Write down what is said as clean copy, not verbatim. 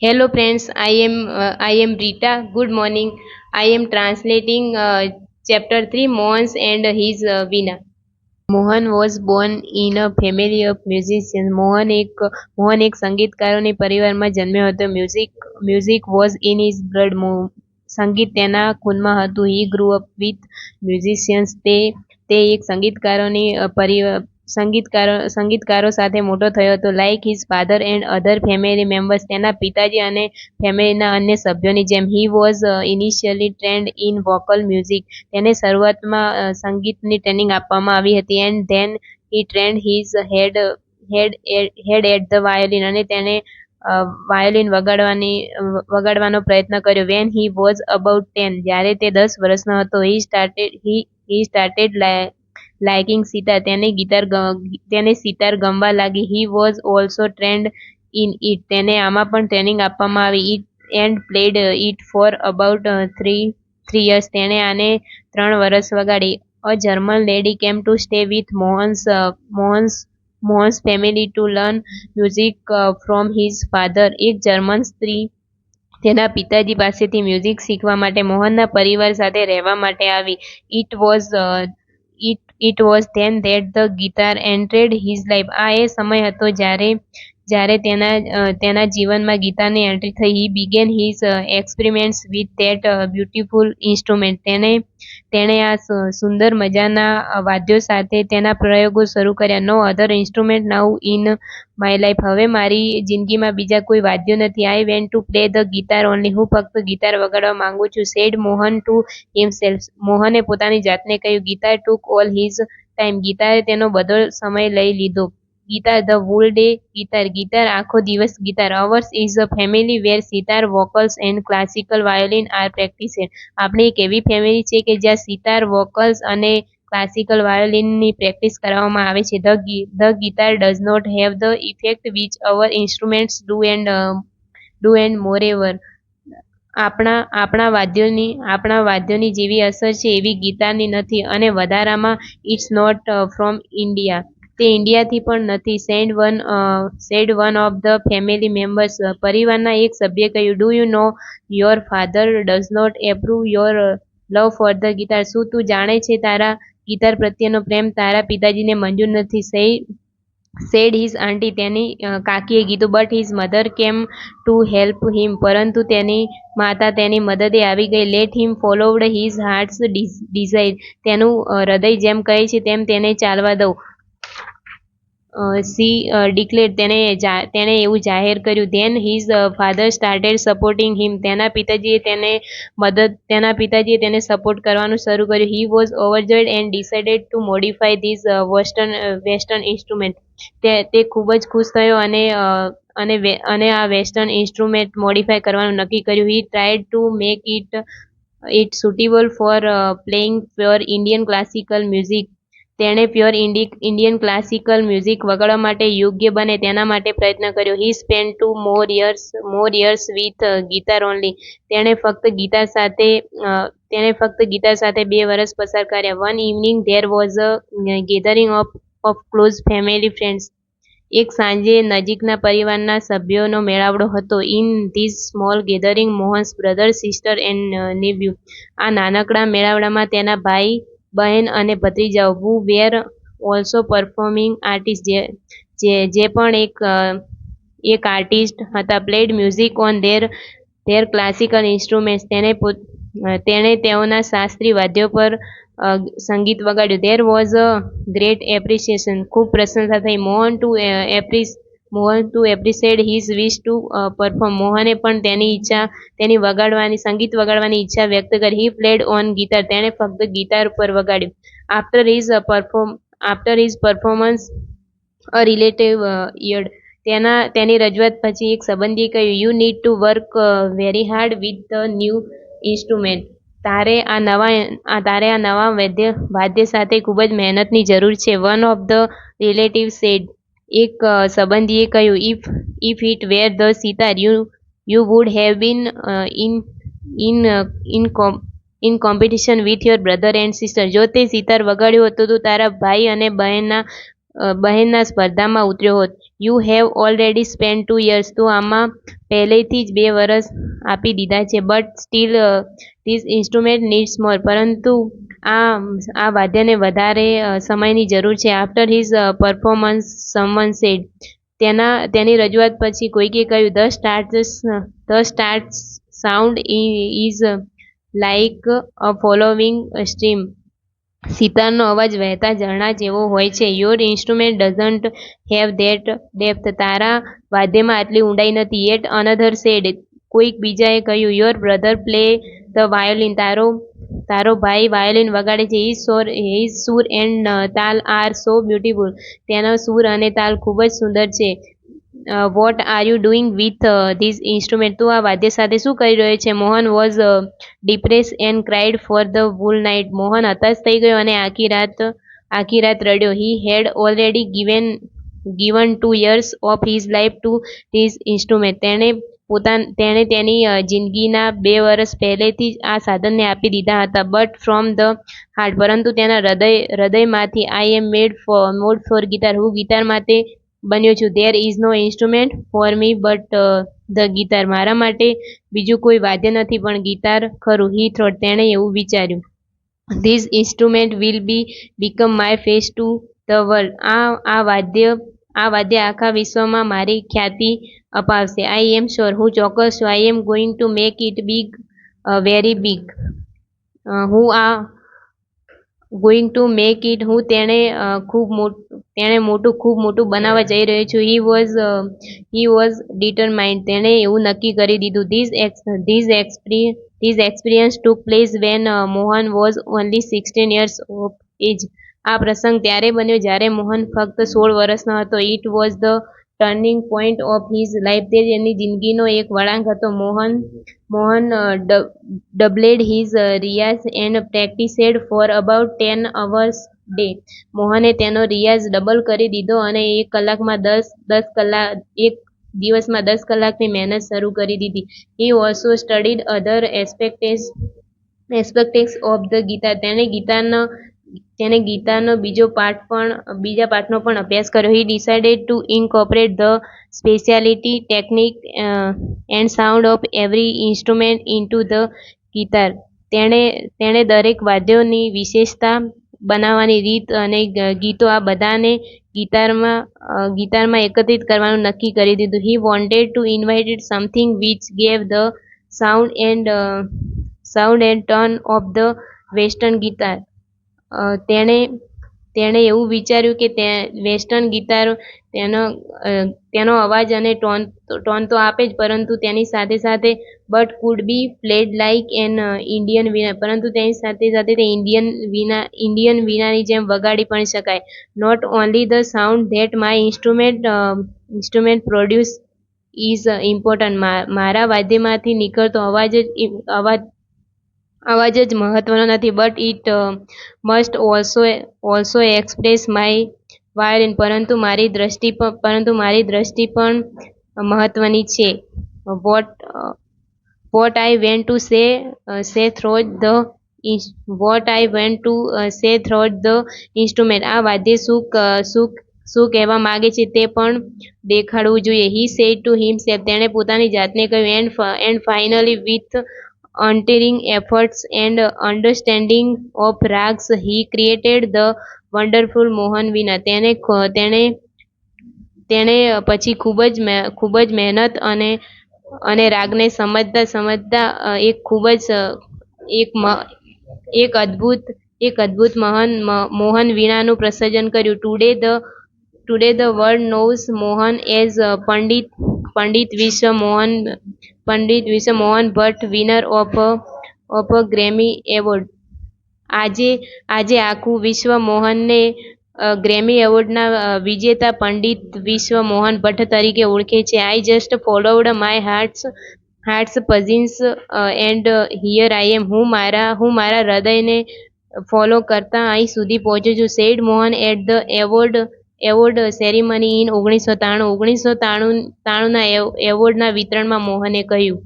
Hello friends, I am Rita. Good morning. I am translating chapter 3 Mohans and his Veena. Mohan was born in a family of musicians. Mohan એક સંગીતકારોની પરિવારમાં જન્મ્યો હતો. Music was in his blood. સંગીત તેના ખૂનમાં હતું. He grew up with musicians. તે એક સંગીતકારો સાથે મોટો થયો હતો. Like his father and other family members. તેના પિતાજી અને ફેમિલીના અન્ય સભ્યોની જેમ. He was initially trained in vocal music. તેને શરૂઆતમાં સંગીતની ટ્રેનિંગ આપવામાં આવી હતી. And then he tried his hand at the violin. અને તેણે વાયોલિન વગાડવાનો પ્રયત્ન કર્યો. When he was about 10. જ્યારે તે 10 વર્ષનો હતો. He started liking sitar. તેને સિતાર ગમવા લાગી. He was also trained in it. તેને આમાં પણ ટ્રેનિંગ આપવામાં આવી. It and played it for about 3 years. તેણે આને 3 વર્ષ વગાડી. A German lady came to stay with Mohan's family to learn music from his father. એક જર્મન સ્ત્રી તેના પિતાજી પાસેથી મ્યુઝિક શીખવા માટે મોહનના પરિવાર સાથે રહેવા માટે આવી. It was then that the guitar entered his life. આ એ સમય હતો જ્યારે તેના જીવનમાં ગીતારની એન્ટ્રી થઈ. હી began his experiments with that beautiful instrument. તેણે આ સુંદર મજાના વાદ્યો સાથે તેના પ્રયોગો શરૂ કર્યા. No other instrument now in my life. હવે મારી જિંદગીમાં બીજા કોઈ વાદ્યો નથી. I vent to play the guitar only. હું ફક્ત ગિટાર વગાડવા માંગુ છું. Said Mohan to himself. મોહને પોતાની જાતને કહ્યું. Guitar took all his time. ગિટારે તેનો બધો સમય લઈ લીધો. Guitar the whole day. Guitar આખો દિવસ. Guitar ours is a family where sitar vocals and classical violin are પ્રેક્ટિસેડ. આપણે એક એવી ફેમિલી છે કે જ્યાં સિતાર, વોકલ્સ અને ક્લાસિકલ વાયોલિનની પ્રેક્ટિસ કરવામાં આવે છે. The guitar does not have the effect which our instruments do and moreover. આપણા વાદ્યોની જેવી અસર છે એવી ગિટારની નથી. અને વધારામાં ઇટ્સ નોટ ફ્રોમ ઇન્ડિયા. તે ઇન્ડિયાથી પણ નથી. Said one of the family members. પરિવારના એક સભ્યે કહ્યું. Do you know your father does not approve your love for the guitar. શું તું જાણે છે તારા ગિટાર પ્રત્યેનો પ્રેમ તારા પિતાજીને મંજૂર નથી? Said his aunty. તેની કાકીએ કીધું. But his mother came to help him. પરંતુ તેની માતા તેની મદદે આવી ગઈ. Let him followed his heart's desire. તેનું હૃદય જેમ કહે છે તેમ તેને ચાલવા દઉં. She declared. તેણે એવું જાહેર કર્યું. Then his father started supporting him. તેના પિતાજીએ તેને સપોર્ટ કરવાનું શરૂ કર્યું. He was overjoyed and decided to modify these western instrument. તે ખૂબ જ ખુશ થયો અને આ વેસ્ટર્ન ઇન્સ્ટ્રુમેન્ટ મોડિફાય કરવાનું નક્કી કર્યું. He tried to make it suitable for playing pure Indian classical music. તેણે પ્યોર ઇન્ડિયન ક્લાસિકલ મ્યુઝિક વગાડવા માટે યોગ્ય બને તેના માટે પ્રયત્ન કર્યો. He spent 2 more years with guitar only. તેણે ફક્ત ગીતાર સાથે 2 વર્ષ પસાર કર્યા. One evening there was a gathering of close family friends. એક સાંજે નજીકના પરિવારના સભ્યોનો મેળાવડો હતો. In this small gathering Mohan's brother, sister and નેવ્યુ. આ નાનકડા મેળાવડામાં તેના ભાઈ, બહેન અને ભત્રીજાઓ, who were also performing artist, જે પણ એક આર્ટિસ્ટ હતા, played music on their classical instruments. તેણે તેઓના શાસ્ત્રીય વાદ્યો પર સંગીત વગાડ્યું. There was a great appreciation. ખૂબ પ્રશંસા થઈ. Mohan to appreciate his wish to perform. મોહને પણ સંગીત વગાડવાની ઈચ્છા વ્યક્ત કરી. He played on guitar. તેણે ફક્ત ગિટાર પર વગાડ્યું. After his performance a relative yard. તેની રજૂઆત પછી એક સંબંધીએ કહ્યું. You need to work very hard with the new instrument. તારે આ નવા વાદ્ય સાથે ખૂબ જ મહેનતની જરૂર છે. One of the relative said. એક સંબંધીએ કહ્યું. If it were the sitar you would have been in competition with your brother and sister. જો તે સિતાર વગાડ્યું હોત તો તું તારા ભાઈ અને બહેનના સ્પર્ધામાં ઉતર્યો હોત. You have already spend 2 years. તો આમાં પહેલેથી જ 2 વર્ષ આપી દીધા છે. But still this instrument needs more. પરંતુ આ આ વાદ્યને વધારે સમયની જરૂર છે. After his performance someone said. તેની રજૂઆત પછી કોઈકે કહ્યું, the start sound is like a following stream. સિતારનો અવાજ વહેતા ઝરણા જેવો હોય છે. Your instrument doesn't have that depth. તારા વાદ્યમાં આટલી ઊંડાઈ નથી. Yet another said. કોઈક બીજાએ કહ્યું, your brother play the violin. તારો ભાઈ વાયોલિન વગાડે છે. હિઝ સૂર એન્ડ તાલ આર સો બ્યુટીફુલ. તેનો સૂર અને તાલ ખૂબ જ સુંદર છે. What are you doing with this instrument. તું આ વાદ્ય સાથે શું કરી રહ્યો છે? Mohan was depress and cried for the whole night. મોહન હતાશ થઈ ગયો અને આખી રાત રડ્યો. He had already given 2 years of his life to this instrument. તેણે તેની જિંદગીના 2 વર્ષ પહેલેથી જ આ સાધનને આપી દીધા હતા. But from the heart. પરંતુ તેના હૃદયમાંથી, I am made for guitar. હું ગિટાર માટે બન્યો છું. There is no instrument for me but the guitar. મારા માટે બીજું કોઈ વાદ્ય નથી પણ ગિટાર ખરું. He thought. તેણે એવું વિચાર્યું. This instrument will become my face to the world. આ વાદ્ય આખા વિશ્વમાં મારી ખ્યાતિ અપાવશે. આઈ એમ શ્યોર. હું ચોક્કસ છું. I am going to make it big, very big. હું ગોઈંગ ટુ મેક ઇટ. હું તેને ખૂબ મોટું બનાવવા જઈ રહ્યો છું. He was determined. તેણે એવું નક્કી કરી દીધું. This experience took place when Mohan was only 16 years of age. આ પ્રસંગ ત્યારે બન્યો જ્યારે મોહન ફક્ત 16 વર્ષનો હતો. It was the turning point of his life. તે તેની જિંદગીનો એક વળાંક હતો. Mohan doubled his riyaz and practised for about 10 hours day. મોહને તેનો રિયાઝ ડબલ કરી દીધો અને એક દિવસમાં 10 કલાકની મહેનત શરૂ કરી દીધી. He also studied other aspects of the guitar. તેણે ગીતારનો બીજા પાઠનો પણ અભ્યાસ કર્યો. હી decided to incorporate the speciality, technique and sound of every instrument into the guitar. તેણે દરેક વાદ્યોની વિશેષતા, બનાવવાની રીત અને ગીતો આ બધાને ગિટારમાં એકત્રિત કરવાનું નક્કી કરી દીધું. He wanted to invite something which gave the sound and turn off the western guitar. તેણે એવું વિચાર્યું કે વેસ્ટર્ન ગિટાર તેનો અવાજ અને ટોન તો આપે જ, પરંતુ તેની સાથે સાથે but could be played like an Indian veena. પરંતુ તેની સાથે સાથે તે ઇન્ડિયન વીણાની જેમ વગાડી પણ શકાય. Not only the sound that my instrument produce is important. મારા વાદ્યમાંથી નીકળતો અવાજ જ મહત્વનો નથી, but it must also express my violin. પરંતુ મારી દ્રષ્ટિ પણ મહત્વની છે. What I vent to say through the instrument. આ વાદ્ય શું કહેવા માંગે છે તે પણ દેખાડવું જોઈએ. He said to himself. તેણે પોતાની જાતને કહ્યું. And finally with untiring efforts and understanding of ragas he created the wonderful Mohan Veena. તેણે પછી ખૂબ જ મહેનત અને રાગને સમજતા એક અદ્ભુત મોહન વીણાનું પ્રસર્જન કર્યું. Today the world knows Mohan as Pandit Vishwa Mohan Bhatt, winner of Grammy award. આજે આખું વિશ્વ મોહનને ગ્રેમી એવોર્ડના વિજેતા પંડિત વિશ્વ મોહન ભટ્ટ તરીકે ઓળખે છે. I just followed my heart's passions and here I am. હું મારા હૃદયને ફોલો કરતા અહીં સુધી પહોંચ્યો છું. Said Mohan at the award ceremony in 1993. 1993ના એવોર્ડના વિતરણમાં મોહને કહ્યું.